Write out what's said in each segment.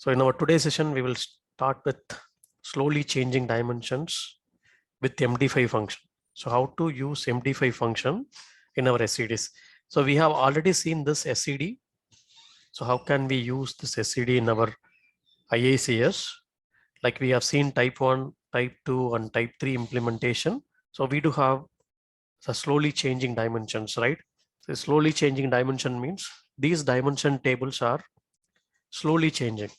So in our today's session, we will start with slowly changing dimensions with MD5 function. So how to use MD5 function in our SCDs. So we have already seen this SCD. So how can we use this SCD in our IICS? Like we have seen type 1, type 2 and type 3 implementation. So we do have the slowly changing dimensions, right? So slowly changing dimension means these dimension tables are slowly changing.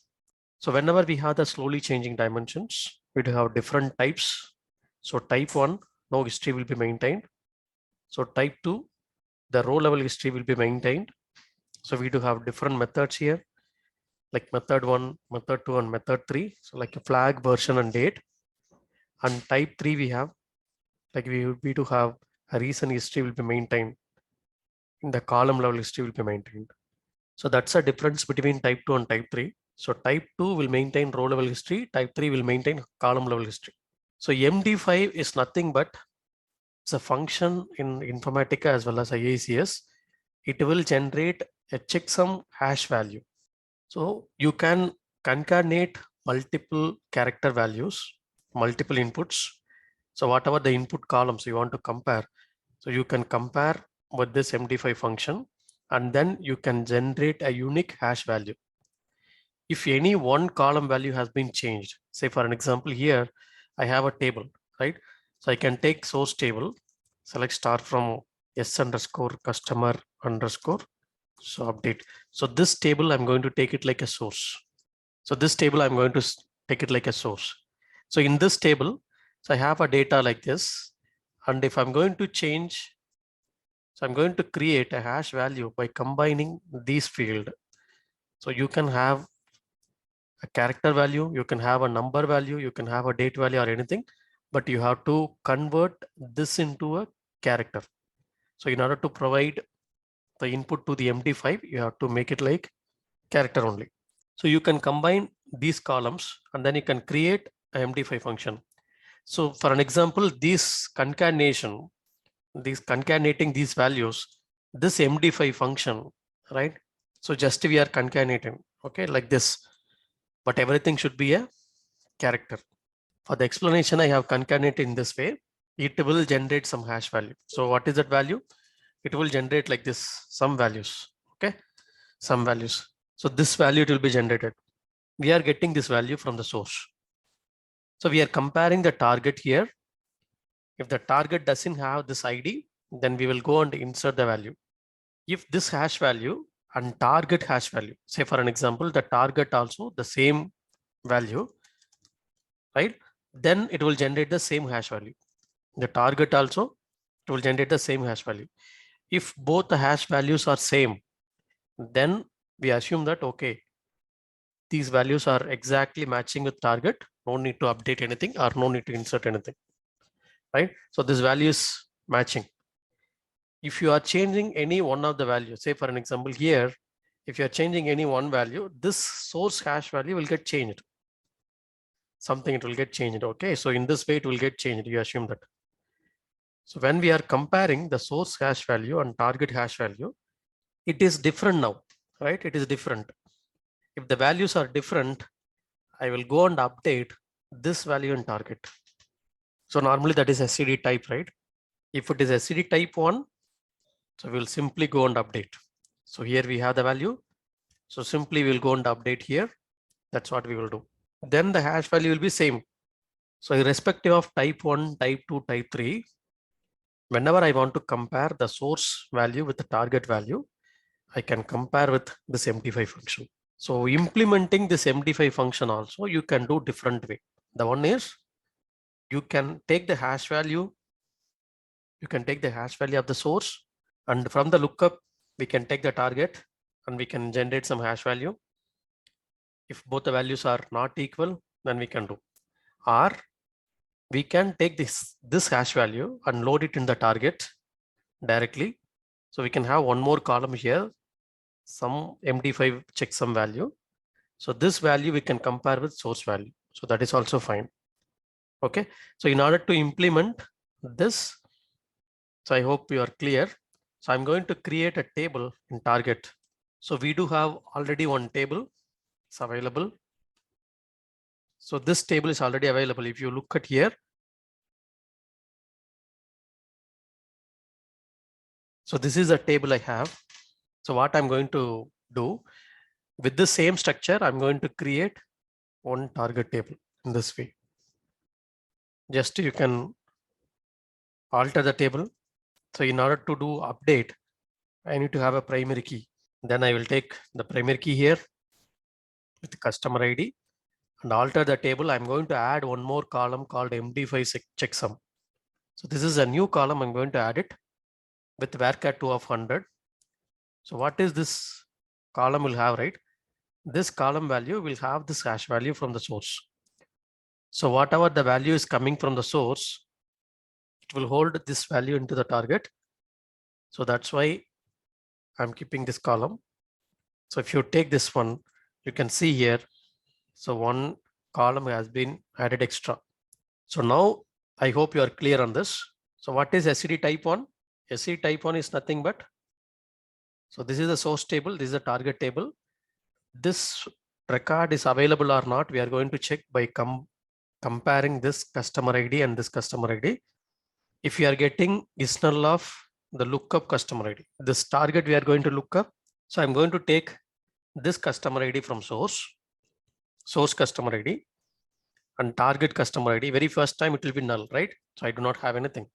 So whenever we have the slowly changing dimensions, we do have different types. So type 1, no history will be maintained. So type 2, the row level history will be maintained. So we do have different methods here, like method 1, method 2 and method 3. So like a flag, version and date. And type 3 we have, like we do have a recent history will be maintained. In the column level history will be maintained. So that's a difference between type 2 and type 3. So type 2 will maintain row level history, type 3 will maintain column level history. So MD5 is nothing but it's a function in Informatica as well as IICS. It will generate a checksum hash value. So you can concatenate multiple character values, multiple inputs. So whatever the input columns you want to compare, so you can compare with this MD5 function, and then you can generate a unique hash value. If any one column value has been changed, say for an example here, I have a table, right? So I can take source table, select start from S underscore customer underscore, so update. So this table, I'm going to take it like a source. So this table, I'm going to take it like a source. So in this table, so I have a data like this. And if I'm going to change, so I'm going to create a hash value by combining these fields. So you can have a character value, you can have a number value, you can have a date value or anything, but you have to convert this into a character. So in order to provide the input to the MD5, you have to make it like character only. So you can combine these columns and then you can create a MD5 function. So for an example, this concatenation, these concatenating these values, this MD5 function, right? So just we are concatenating, okay, like this, but everything should be a character. For the explanation, I have concatenated in this way. It will generate some hash value. So what is that value? It will generate like this, some values, okay, some values. So this value it will be generated. We are getting this value from the source. So we are comparing the target here. If the target doesn't have this ID, then we will go and insert the value. If this hash value and target hash value, say for an example, the target also the same value, right? Then it will generate the same hash value. The target also, it will generate the same hash value. If both the hash values are same, then we assume that, okay, these values are exactly matching with target. No need to update anything or no need to insert anything, right? So this value is matching. If you are changing any one of the values, say for an example here, if you are changing any one value, this source hash value will get changed. Something it will get changed. Okay, so in this way it will get changed. You assume that. So when we are comparing the source hash value and target hash value, it is different now, right? It is different. If the values are different, I will go and update this value in target. So normally that is SCD type, right? If it is SCD type 1, so we'll simply go and update. So here we have the value. So simply we'll go and update here. That's what we will do. Then the hash value will be same. So irrespective of type 1, type 2, type 3, whenever I want to compare the source value with the target value, I can compare with this MD5 function. So implementing this MD5 function also, you can do different way. The one is you can take the hash value. You can take the hash value of the source, and from the lookup, we can take the target and we can generate some hash value. If both the values are not equal, then we can do. Or we can take this hash value and load it in the target directly. So we can have one more column here, some MD5 checksum value. So this value we can compare with source value. So that is also fine. Okay. So in order to implement this, so I hope you are clear. So I'm going to create a table in target. So we do have already one table. It's available. So this table is already available. If you look at here, so this is a table I have. So what I'm going to do with the same structure, I'm going to create one target table in this way. Just you can alter the table. So in order to do update, I need to have a primary key. Then I will take the primary key here with the customer ID and alter the table. I'm going to add one more column called MD5 checksum. So this is a new column. I'm going to add it with varchar 2 of 100. So what is this column will have, right? This column value will have this hash value from the source. So whatever the value is coming from the source, it will hold this value into the target. So that's why I'm keeping this column. So if you take this one, you can see here. So one column has been added extra. So now I hope you are clear on this. So what is SCD type 1? SCD type 1 is nothing but, so this is the source table. This is the target table. This record is available or not, we are going to check by comparing this customer ID and this customer ID. If you are getting is null of the lookup customer ID, this target we are going to look up. So I'm going to take this customer ID from source customer ID and target customer ID. Very first time it will be null, right? So I do not have anything.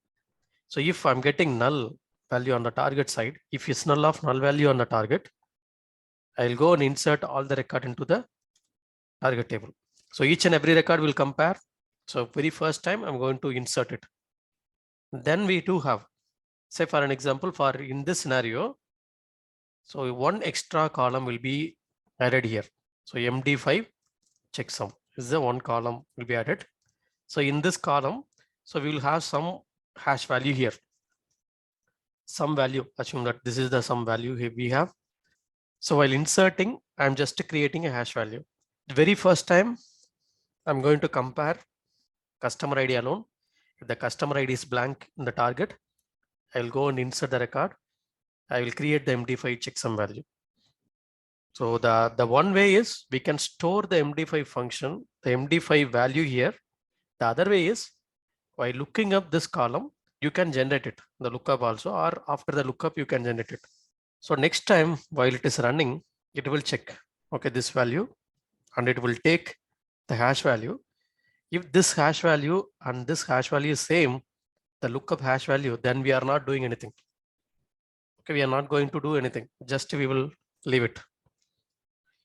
So if I'm getting null value on the target side, if it's null of null value on the target, I'll go and insert all the record into the target table. So each and every record will compare. So very first time I'm going to insert it. Then we do have, say for an example, for in this scenario, so one extra column will be added here. So MD5 checksum is the one column will be added. So in this column, so we will have some hash value here. Some value, assume that this is the some value here we have. So while inserting, I'm just creating a hash value. The very first time, I'm going to compare customer ID alone. If the customer ID is blank in the target, I will go and insert the record. I will create the MD5 checksum value. So the one way is we can store the MD5 function, the MD5 value here. The other way is by looking up this column, you can generate it, the lookup also, or after the lookup, you can generate it. So next time while it is running, it will check, okay, this value, and it will take the hash value. If this hash value and this hash value is same, the lookup hash value, then we are not doing anything. Okay, we are not going to do anything, just we will leave it.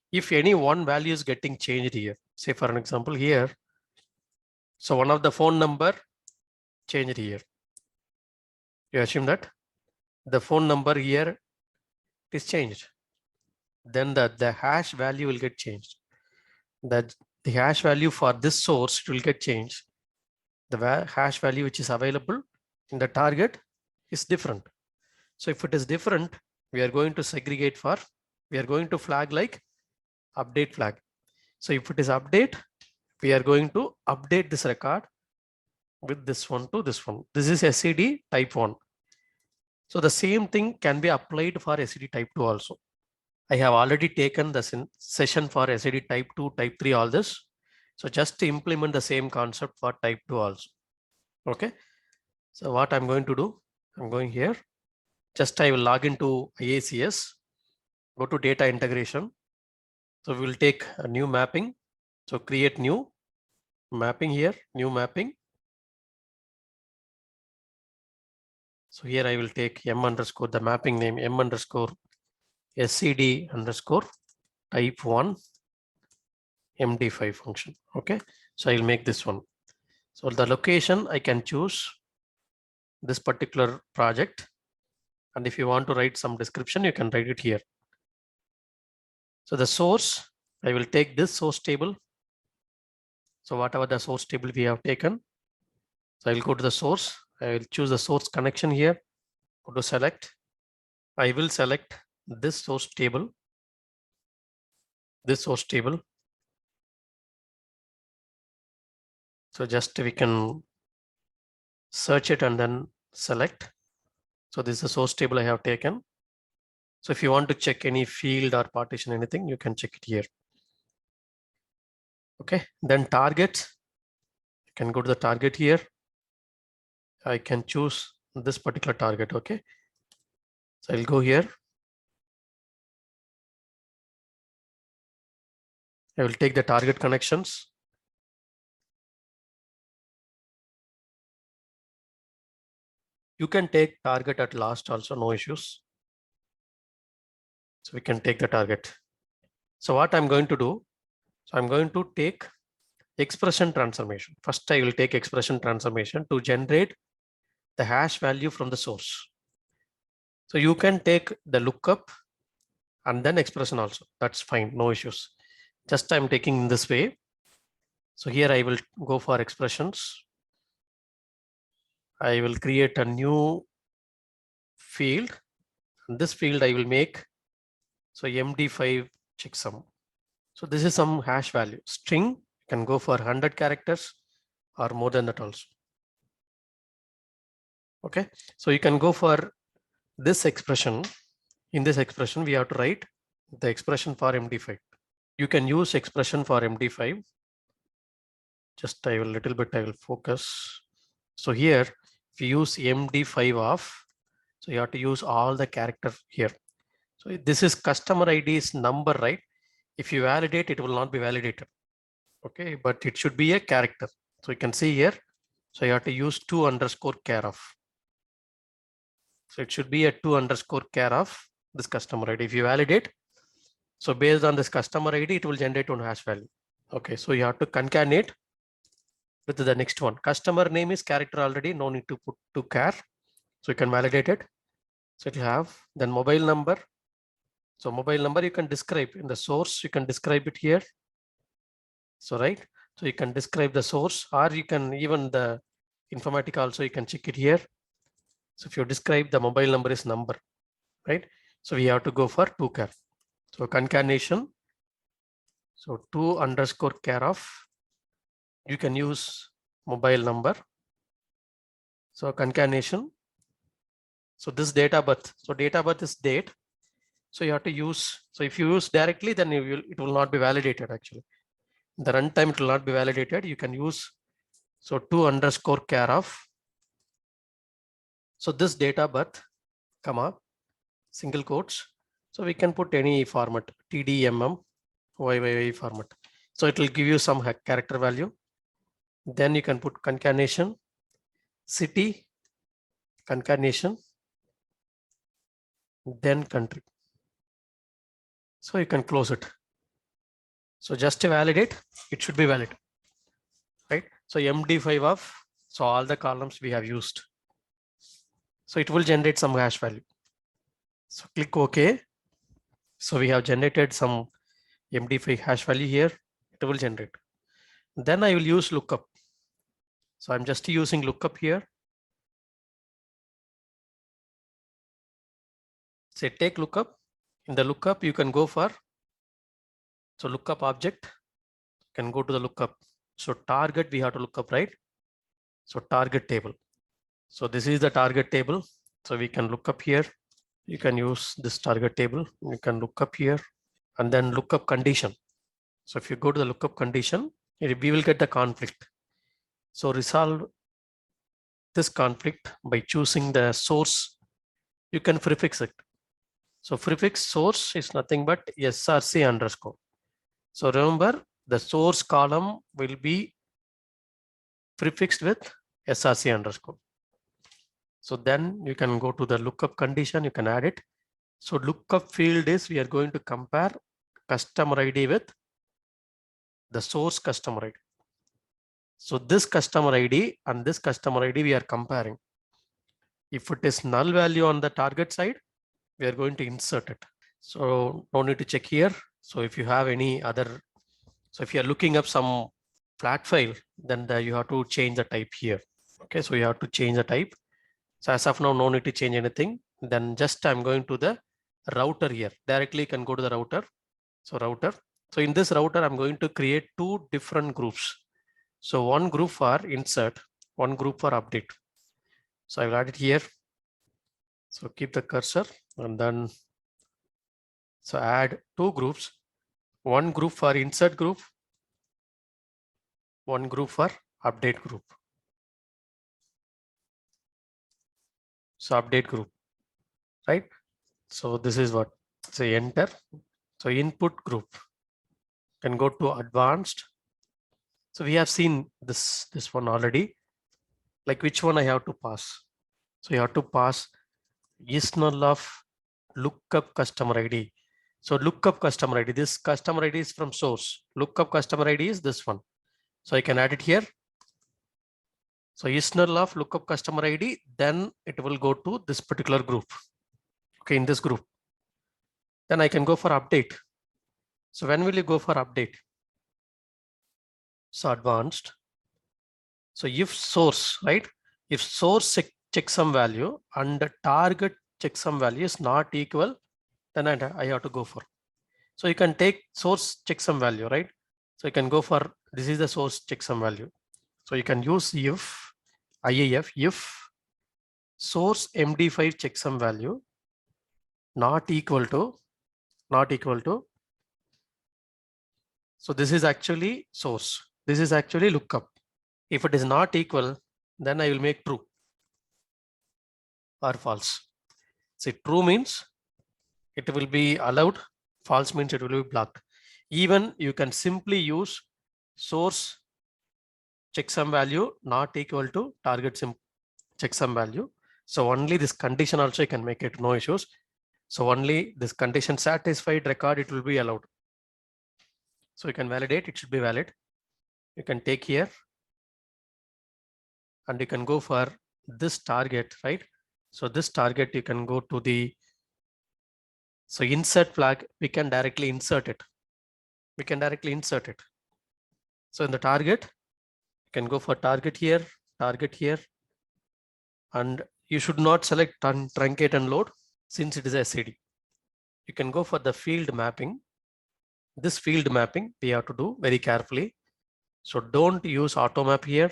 If any one value is getting changed here, say for an example here, so one of the phone number changed here. You assume that the phone number here is changed. Then the hash value will get changed. The hash value for this source will get changed. The hash value which is available in the target is different. So if it is different, we are going to segregate for, we are going to flag like update flag. So if it is update, we are going to update this record with this one to this one. This is SCD type 1. So the same thing can be applied for SCD type 2 also. I have already taken the session for SCD type 2, type 3, all this. So just to implement the same concept for type 2 also. Okay. So what I'm going to do, I'm going here. Just I will log into IICS, go to data integration. So we will take a new mapping. So create new mapping here, new mapping. So here I will take M underscore, the mapping name M underscore SCD underscore type 1 MD5 function. Okay. So I'll make this one. So the location I can choose this particular project. And if you want to write some description, you can write it here. So the source, I will take this source table. So whatever the source table we have taken, so I will go to the source. I will choose the source connection here. Go to select. I will select this source table. This source table. So just we can search it and then select. So this is the source table I have taken. So if you want to check any field or partition, anything, you can check it here. Okay, then target, you can go to the target here. I can choose this particular target. Okay, so I'll go here. I will take the target connections. You can take target at last also, no issues. So we can take the target. So what I'm going to do, so I'm going to take expression transformation. First, I will take expression transformation to generate the hash value from the source. So you can take the lookup and then expression also. That's fine, no issues. Just I'm taking in this way. So here I will go for expressions. I will create a new field. And this field I will make, so MD5 checksum. So this is some hash value. String can go for 100 characters or more than that also. Okay, so you can go for this expression. In this expression, we have to write the expression for MD5. You can use expression for MD5. Just I will focus. So here, if you use MD5 off, so you have to use all the characters here. So this is customer ID's number, right? If you validate, it will not be validated. Okay, but it should be a character. So you can see here. So you have to use 2_care of. So it should be a 2_care of this customer ID. If you validate, so based on this customer ID, it will generate one hash value. Okay, so you have to concatenate with the next one. Customer name is character already, no need to put _care. So you can validate it. So you have then mobile number. So mobile number you can describe in the source, you can describe it here. So right, so you can describe the source, or you can even the Informatica also you can check it here. So if you describe the mobile number is number, right? So we have to go for _care. So concatenation. So 2_care of, you can use mobile number. So concatenation. So this date of birth. So date of birth is date. So you have to use, so if you use directly, then it will not be validated actually. The runtime it will not be validated. You can use, so 2_care of. So this date of birth, comma, single quotes. So we can put any format, TDMM, YYY format. So it will give you some character value. Then you can put concatenation, city, concatenation, then country. So you can close it. So just to validate, it should be valid, right? So MD5 of, so all the columns we have used. So it will generate some hash value. So click OK. So we have generated some MD5 hash value here. It will generate. Then I will use lookup. So I'm just using lookup here. Say take lookup. In the lookup, you can go for, so lookup object, can go to the lookup. So target, we have to look up, right? So target table. So this is the target table. So we can look up here. You can use this target table. You can look up here and then lookup condition. So if you go to the lookup condition, we will get the conflict. So resolve this conflict by choosing the source. You can prefix it. So prefix source is nothing but src_. So remember, the source column will be prefixed with src_. So then you can go to the lookup condition, you can add it. So lookup field is, we are going to compare customer ID with the source customer ID. So this customer ID and this customer ID we are comparing. If it is null value on the target side, we are going to insert it. So no need to check here. So if you have any other, so if you are looking up some flat file, then you have to change the type here. Okay, so you have to change the type. So as of now, no need to change anything. Then just I'm going to the router here. Directly you can go to the router. So router. So in this router, I'm going to create two different groups. So one group for insert, one group for update. So I will add it here. So keep the cursor and then, so add two groups, one group for insert group one group for update group. So update group, right? So this is what, say enter. So input group, can go to advanced. So we have seen this one already, like which one I have to pass. So you have to pass is null of lookup customer ID. So lookup customer ID, this customer ID is from source. Lookup customer ID is this one. So I can add it here. So is null of lookup customer ID, then it will go to this particular group. Okay, in this group. Then I can go for update. So when will you go for update? So advanced. So if source, right? If source checksum value and the target checksum value is not equal, then I have to go for. So you can take source checksum value, right? So you can go for, this is the source checksum value. So you can use if IIF, if source MD5 checksum value not equal to, so this is actually source. This is actually lookup. If it is not equal, then I will make true or false. See, true means it will be allowed, false means it will be blocked. Even you can simply use source checksum value not equal to target checksum value. So only this condition also you can make it, no issues. So only this condition satisfied record, it will be allowed. So you can validate, it should be valid. You can take here and you can go for this target, right? So this target, you can go to the, so insert flag, we can directly insert it. We can directly insert it. So in the target, you can go for target here, and you should not select truncate and load since it is SCD. You can go for the field mapping. This field mapping we have to do very carefully. So don't use auto map here.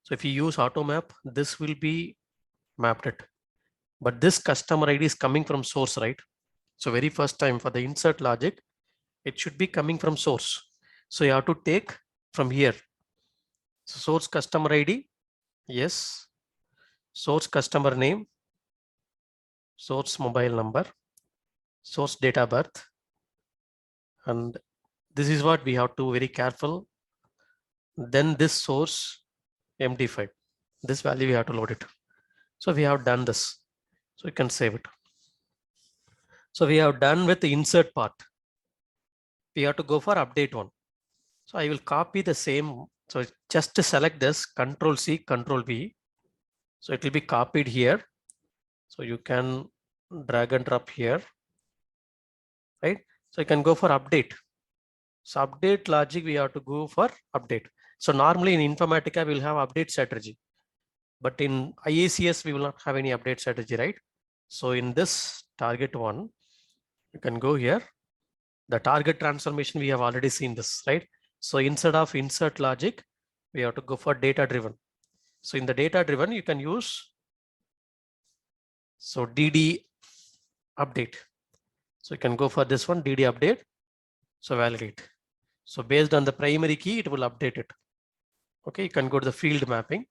So if you use auto map, this will be mapped it. But this customer ID is coming from source, right? So very first time for the insert logic, it should be coming from source. So you have to take from here. So source customer ID, yes. Source customer name, source mobile number, source date of birth. And this is what we have to very careful. Then this source MD5, this value we have to load it. So we have done this. So you can save it. So we have done with the insert part. We have to go for update one. So I will copy the same. So just to select this, Control C, Control V. So it will be copied here. So you can drag and drop here, right? So you can go for update. So update logic, we have to go for update. So normally in Informatica, we'll have update strategy. But in IICS, we will not have any update strategy, right? So in this target one, you can go here. The target transformation, we have already seen this, right? So instead of insert logic, we have to go for data driven. So in the data driven, you can use, so DD update. So you can go for this one, DD update. So validate. So based on the primary key, it will update it. Okay, you can go to the field mapping.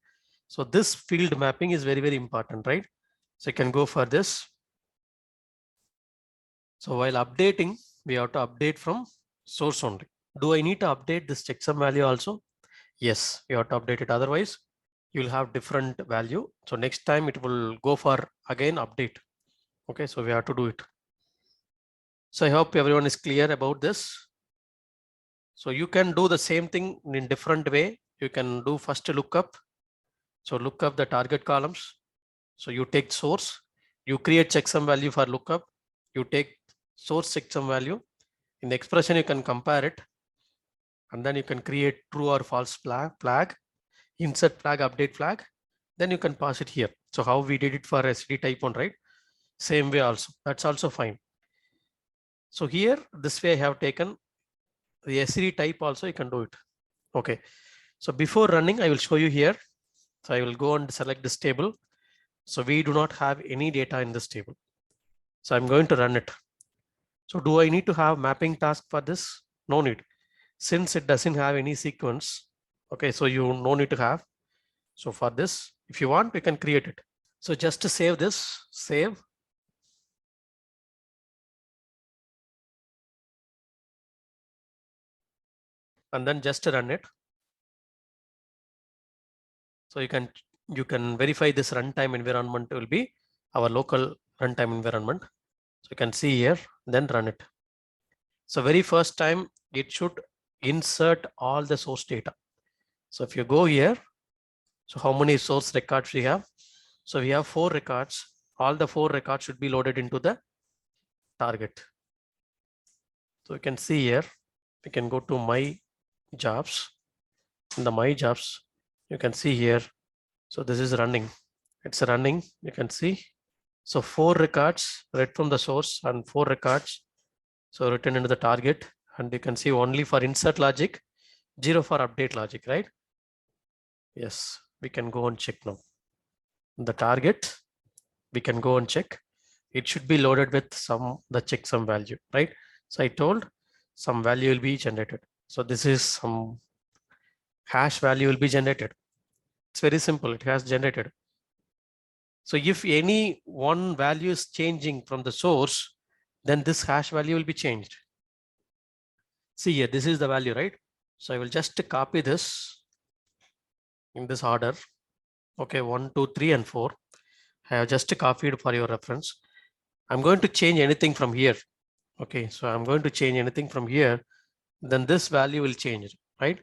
So this field mapping is very, very important, right? So you can go for this. So while updating, we have to update from source only. Do I need to update this checksum value also? Yes, you have to update it. Otherwise, you will have different value. So next time it will go for again update. Okay, so we have to do it. So I hope everyone is clear about this. So you can do the same thing in different way. You can do first lookup. So look up the target columns. So you take source, you create checksum value for lookup. You take source checksum value. In the expression, you can compare it. And then you can create true or false flag, insert flag, update flag. Then you can pass it here. So how we did it for SCD type 1, right? Same way also. That's also fine. So here, this way I have taken the SCD type also, you can do it. Okay. So before running, I will show you here. So I will go and select this table. So we do not have any data in this table. So I'm going to run it. So do I need to have mapping task for this? No need. Since it doesn't have any sequence, Okay, so you no need to have. So for this, if you want, we can create it. So just to save this, save. And then just to run it. So you can verify this runtime environment will be our local runtime environment. So you can see here, then run it. So very first time it should insert all the source data. So if you go here, so how many source records we have? So we have 4 records. All the 4 records should be loaded into the target. So you can see here, we can go to my jobs. In the my jobs, you can see here. So this is running. It's running. You can see. So 4 records read from the source and 4 records so written into the target. And you can see only for insert logic, 0 for update logic, right? Yes, we can go and check now. The target, we can go and check. It should be loaded with the checksum value, right? So I told some value will be generated. So this is some hash value will be generated. It's very simple. It has generated. So if any one value is changing from the source, then this hash value will be changed. See here, this is the value, right? So I will just copy this in this order. Okay, 1, 2, 3, and 4. I have just copied for your reference. I'm going to change anything from here. Okay, so I'm going to change anything from here. Then this value will change, right?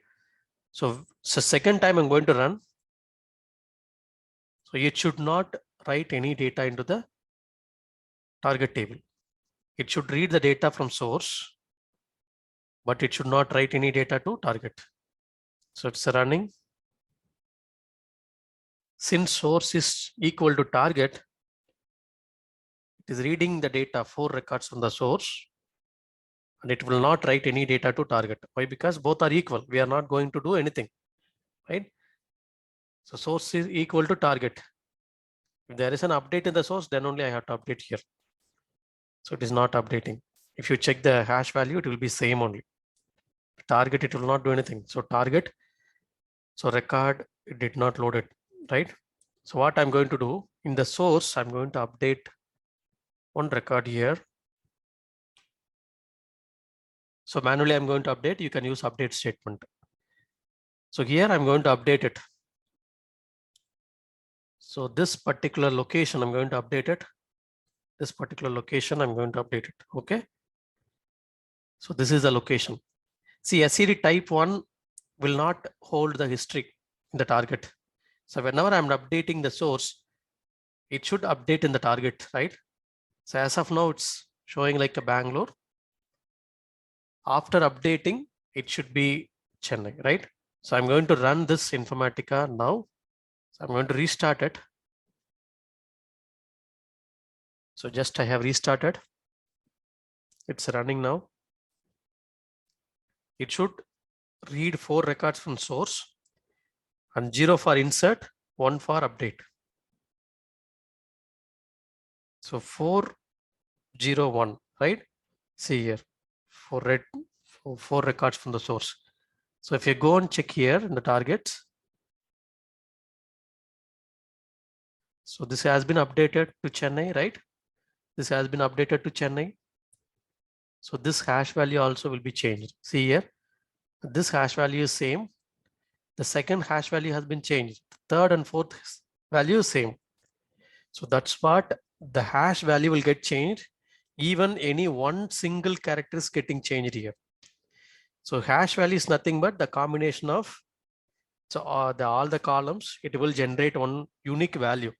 So second time I'm going to run. So it should not write any data into the target table. It should read the data from source, but it should not write any data to target. So it's running. Since source is equal to target, it is reading the data 4 records from the source, and it will not write any data to target. Why? Because both are equal. We are not going to do anything, right? So source is equal to target. If there is an update in the source, then only I have to update here. So it is not updating. If you check the hash value, it will be same only. Target, it will not do anything. So target, so record, it did not load it, right? So what I'm going to do in the source, I'm going to update one record here. So manually I'm going to update. You can use update statement. So here I'm going to update it. So this particular location, I'm going to update it. This particular location, I'm going to update it. Okay. So this is the location. See, SCD type 1 will not hold the history in the target. So whenever I'm updating the source, it should update in the target, right? So as of now, it's showing like a Bangalore. After updating, it should be Chennai, right? So I'm going to run this Informatica now. So I'm going to restart it. So just I have restarted. It's running now. It should read 4 records from source and 0 for insert, 1 for update. So 401, right? See here, 4 records from the source. So if you go and check here in the targets, so this has been updated to Chennai, right? This has been updated to Chennai. So this hash value also will be changed. See here, this hash value is same. The second hash value has been changed. The third and fourth value is same. So that's what the hash value will get changed. Even any one single character is getting changed here. So hash value is nothing but the combination of all the columns. It will generate one unique value.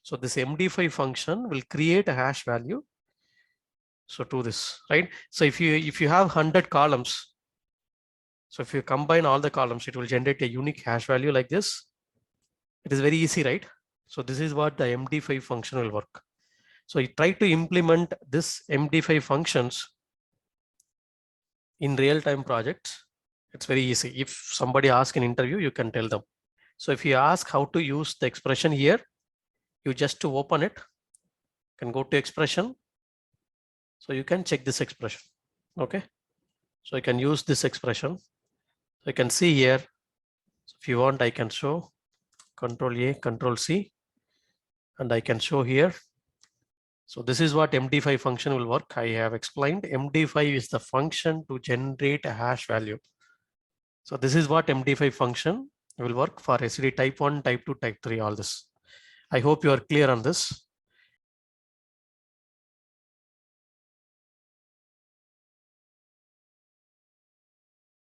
So this MD5 function will create a hash value. So to this, right? So if you have 100 columns, so if you combine all the columns, it will generate a unique hash value like this. It is very easy, right? So this is what the MD5 function will work. So you try to implement this MD5 functions in real-time projects. It's very easy. If somebody asks an interview, you can tell them. So if you ask how to use the expression here, you just to open it, you can go to expression. So you can check this expression. Okay. So you can use this expression. So you can see here, If you want, I can show Control A, Control C, and I can show here. So this is what MD5 function will work. I have explained MD5 is the function to generate a hash value. So this is what MD5 function will work for SCD type 1, type 2, type 3, all this. I hope you are clear on this.